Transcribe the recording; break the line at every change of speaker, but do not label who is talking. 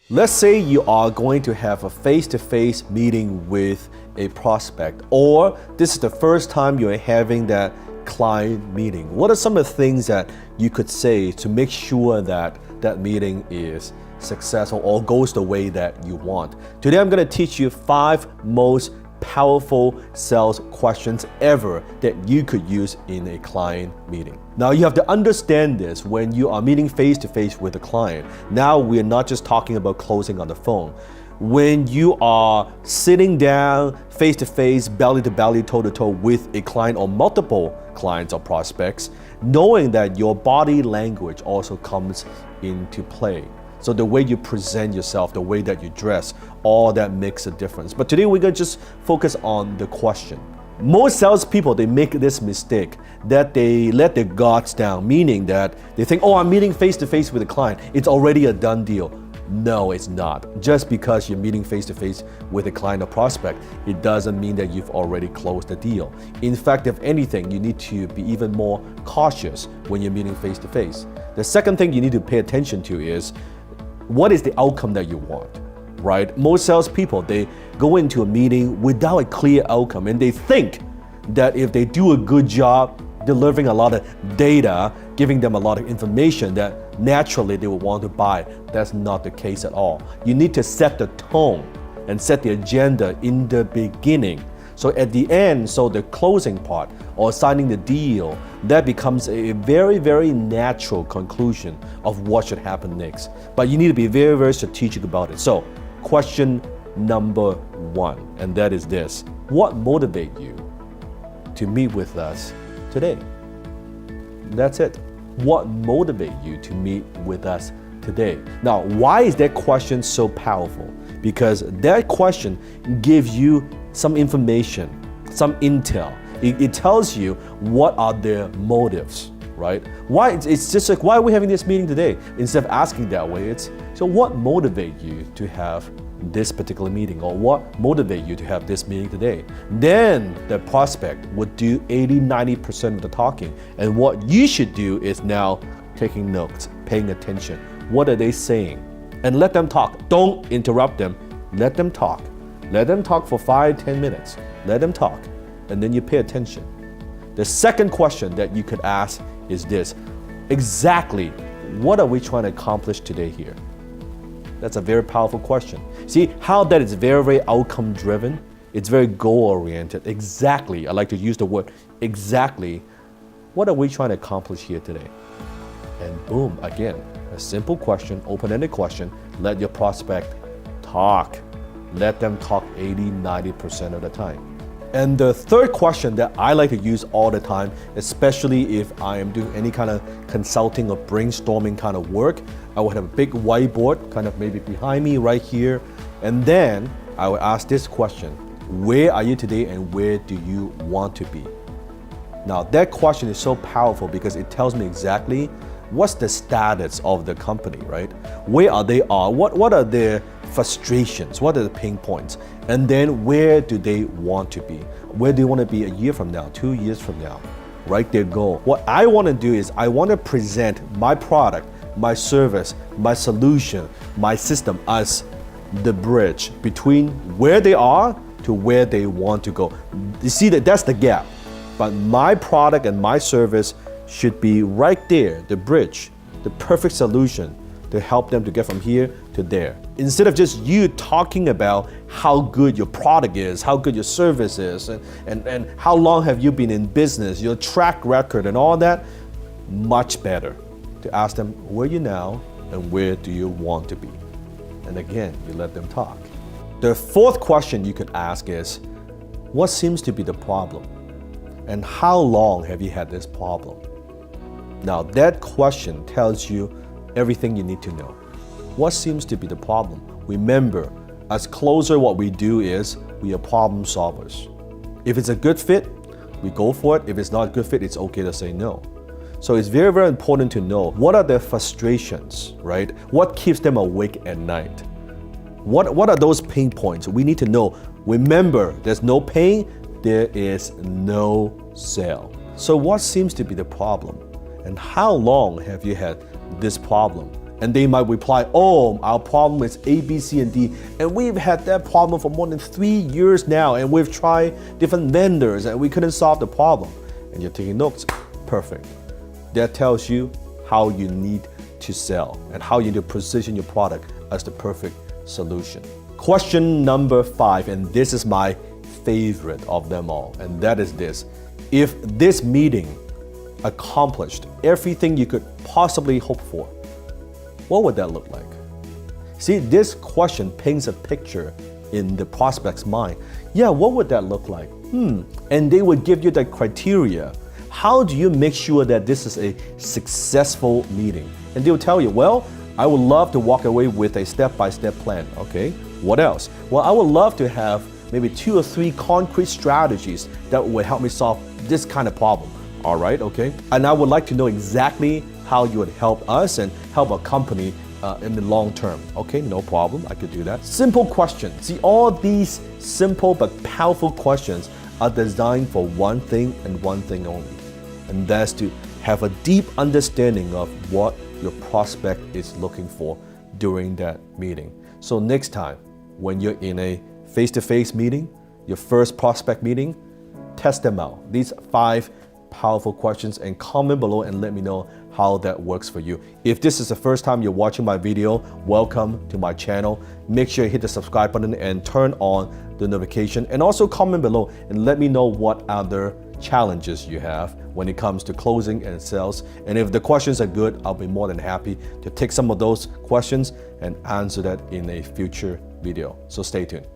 Let's say you are going to have a face-to-face meeting with a prospect, or this is the first time you're having that client meeting. What are some of the things that you could say to make sure that that meeting is successful or goes the way that you want? Today I'm going to teach you 5 most powerful sales questions ever that you could use in a client meeting. Now you have to understand this when you are meeting face to face with a client. Now we're not just talking about closing on the phone. When you are sitting down face to face, belly to belly, toe to toe with a client or multiple clients or prospects, knowing that your body language also comes into play. So the way you present yourself, the way that you dress, all that makes a difference. But today we're going to just focus on the question. Most salespeople, they make this mistake that they let their guards down, meaning that they think, oh, I'm meeting face to face with a client. It's already a done deal. No, it's not. Just because you're meeting face to face with a client or prospect, it doesn't mean that you've already closed the deal. In fact, if anything, you need to be even more cautious when you're meeting face to face. The second thing you need to pay attention to is, what is the outcome that you want, right? Most salespeople, they go into a meeting without a clear outcome, and they think that if they do a good job delivering a lot of data, giving them a lot of information, that naturally they will want to buy. That's not the case at all. You need to set the tone and set the agenda in the beginning. So at the end, so the closing part or signing the deal, that becomes a very, very natural conclusion of what should happen next. But you need to be very, very strategic about it. So question number 1, and that is this: what motivates you to meet with us today? That's it. What motivates you to meet with us today? Now, why is that question so powerful? Because that question gives you some information, some intel. It tells you what are their motives, right? Why? It's just like, why are we having this meeting today? Instead of asking that way, it's, so what motivates you to have this particular meeting, or what motivates you to have this meeting today? Then the prospect would do 80-90% of the talking. And what you should do is now taking notes, paying attention. What are they saying? And let them talk. Don't interrupt them. Let them talk. Let them talk for 5-10 minutes. Let them talk. And then you pay attention. The second question that you could ask is this: exactly what are we trying to accomplish today here? That's a very powerful question. See how that is very, very outcome driven? It's very goal oriented. Exactly, I like to use the word exactly. What are we trying to accomplish here today? And boom, again, a simple question, open-ended question. Let your prospect talk. Let them talk 80-90% of the time. And the third question that I like to use all the time, especially if I am doing any kind of consulting or brainstorming kind of work, I would have a big whiteboard kind of maybe behind me right here. And then I would ask this question: where are you today and where do you want to be? Now that question is so powerful because it tells me exactly what's the status of the company, right? Where are they are? What are their frustrations? What are the pain points? And then where do they want to be? Where do they want to be a year from now, 2 years from now? Write their goal. What I want to do is I want to present my product, my service, my solution, my system as the bridge between where they are to where they want to go. You see that's the gap. But my product and my service should be right there, the bridge, the perfect solution to help them to get from here to there. Instead of just you talking about how good your product is, how good your service is, and how long have you been in business, your track record and all that, much better to ask them, where are you now and where do you want to be? And again, you let them talk. The fourth question you could ask is, what seems to be the problem? And how long have you had this problem? Now that question tells you everything you need to know. What seems to be the problem? Remember, as closer, what we do is we are problem solvers. If it's a good fit, we go for it. If it's not a good fit, it's okay to say no. So it's very, very important to know what are their frustrations, right? What keeps them awake at night? What are those pain points? We need to know. Remember, there's no pain, there is no sale. So what seems to be the problem? And how long have you had this problem? And they might reply, oh, our problem is A, B, C, and D. And we've had that problem for more than 3 years now. And we've tried different vendors and we couldn't solve the problem. And you're taking notes. Perfect. That tells you how you need to sell and how you need to position your product as the perfect solution. Question number 5, and this is my favorite of them all, and that is this. If this meeting accomplished everything you could possibly hope for, what would that look like? See, this question paints a picture in the prospect's mind. Yeah, what would that look like? And they would give you the criteria. How do you make sure that this is a successful meeting? And they will tell you, well, I would love to walk away with a step-by-step plan. Okay, what else? Well, I would love to have maybe 2 or 3 concrete strategies that would help me solve this kind of problem. All right, okay. And I would like to know exactly how you would help us and help a company in the long term. Okay, no problem, I could do that. Simple questions. See, all these simple but powerful questions are designed for one thing and one thing only. And that's to have a deep understanding of what your prospect is looking for during that meeting. So next time, when you're in a face-to-face meeting, your first prospect meeting, test them out. These 5 powerful questions, and comment below and let me know how that works for you. If this is the first time you're watching my video, welcome to my channel. Make sure you hit the subscribe button and turn on the notification, and also comment below and let me know what other challenges you have when it comes to closing and sales. And if the questions are good, I'll be more than happy to take some of those questions and answer that in a future video. So stay tuned.